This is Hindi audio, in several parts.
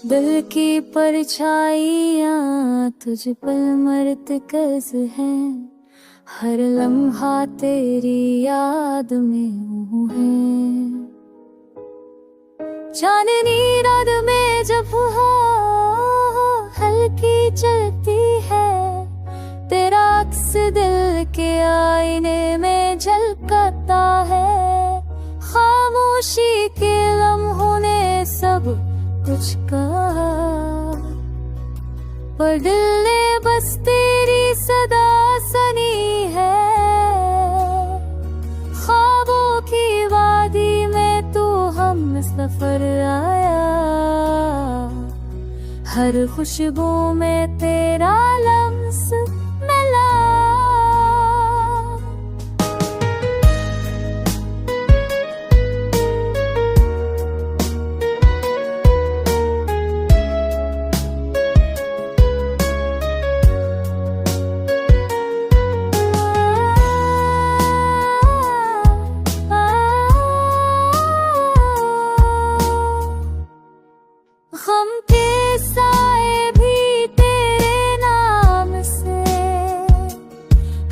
दिल की परछाइयाँ तुझ पर मरतकज है। हर लम्हा तेरी याद में हूँ है। चांदनी रात में जब हो हल्की चलती है, तेरा अक्स दिल के आईने में झलकता है। खामोशी के लम्हों ने सब कुछ कहा, पर दिल ने बस तेरी सदा सुनी है। ख्वाबों की वादी में तू हम सफर आया, हर खुशबू में तेरा लम्स मिला। हम के साए भी तेरे नाम से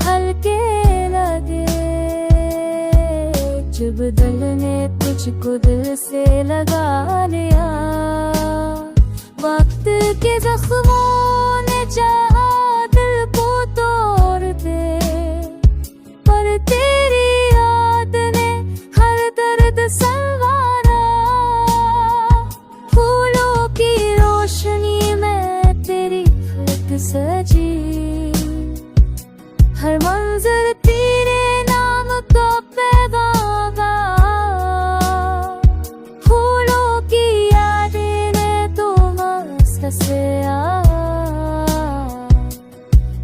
हल्के लगे, जब दिल ने तुझको दिल से लगा लिया। वक्त के जख्मों ने चाहा दिल को तोड़ दे, पर तेरी याद ने हर दर्द संवारा। फूलों की रोशनी में तेरी फिर सजी, हर मंजर तेरे नाम का पैगाम। फूलों की यादें ने तो मस्त से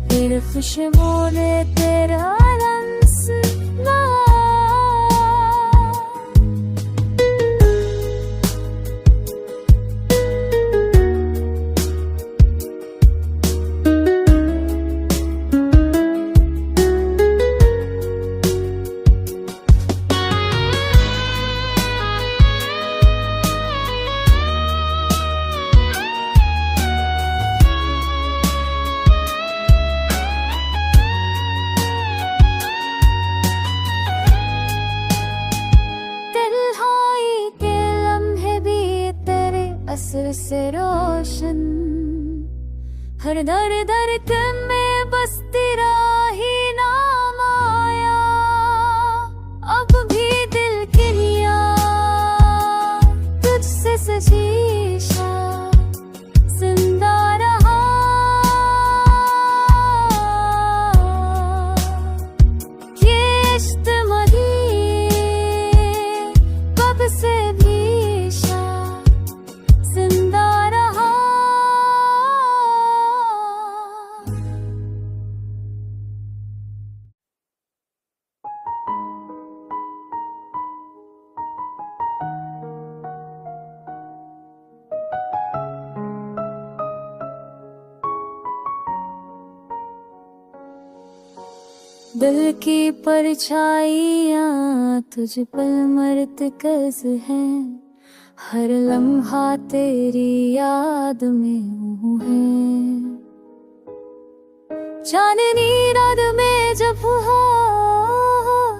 फिर खुशबू ने तेरा रंस लाया। असर से रोशन, हर दर दर में बस तेरा ही नाम आया। अब भी दिल की रिया तुझसे सजीशा जिंदा रहा। ये इश्क मरी कब से भी जिंदा रहा। दिल की परछाइयाँ तुझ पर मरतकज है। हर लम्हा तेरी याद में हूँ है। चांदनी रात में जब हो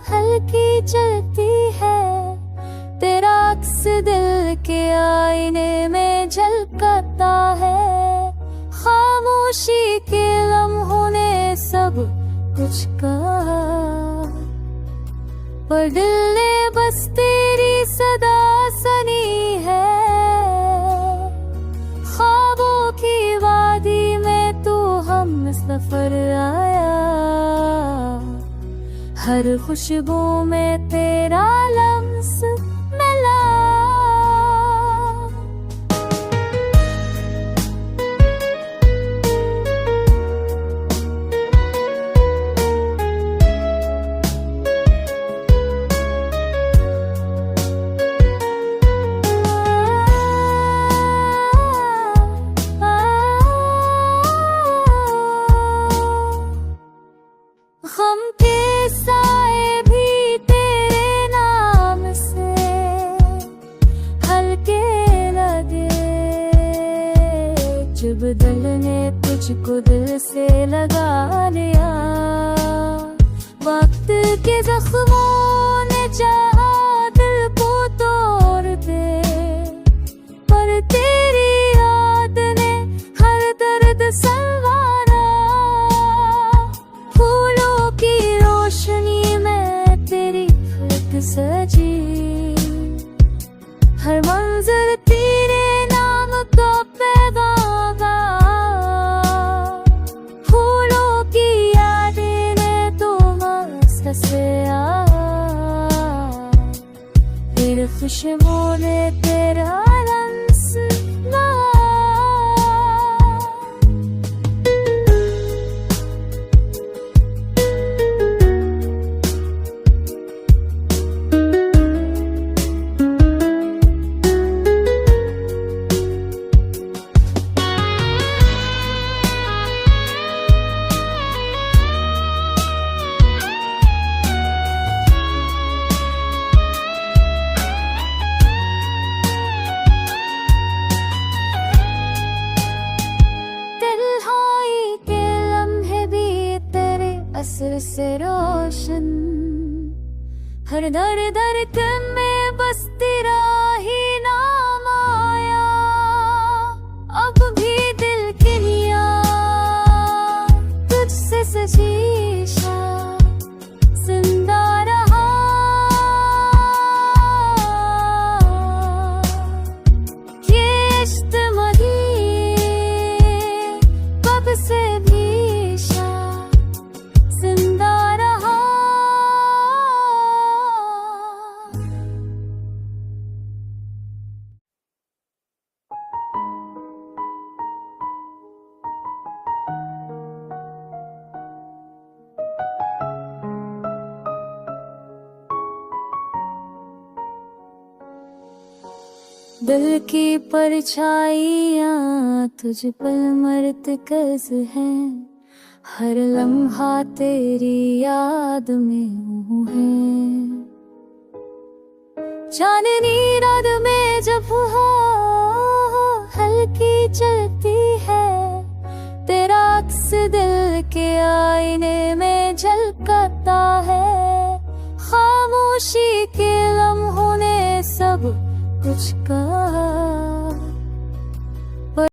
हल्की चलती है, तेरा अक्स दिल के आईने में झलकता है। खामोशी के लम्हों ने सब कुछ कहा, पर दिल ने बस तेरी सदा सुनी है। ख्वाबों की वादी में तू हम सफर आया, हर खुशबू में तेरा लम्स मिला। हम के साए भी तेरे नाम जब दिल ने तुझको दिल से लगा लिया, वक्त के जख्मों ने चाहा दिल को तोड़ दे, पर तेरी याद ने हर दर्द संवारा। फूलों की रोशनी में तेरी फिर सजी, हर मंजिल तेरे नाम का पैगाम। फूलों की यादें ने तो मस्त से फिर खुशबू ने तेरा रंग सुना। असर से रोशन, हर दर दर में बस तेरा ही नाम आया। अब भी दिल की निया तुझसे सजी जिंदा रहा। ये इश्क मदी कब से भी जिंदा रहा। दिल की परछाइयाँ तुझ पर मरतकज हैं, हर लम्हा तेरी याद में हूँ है। चांदनी रात में जब हो हल्की चलती है, तेरा अक्स दिल के आईने में झलकता है। खामोशी के लम्हों ने सब कुछ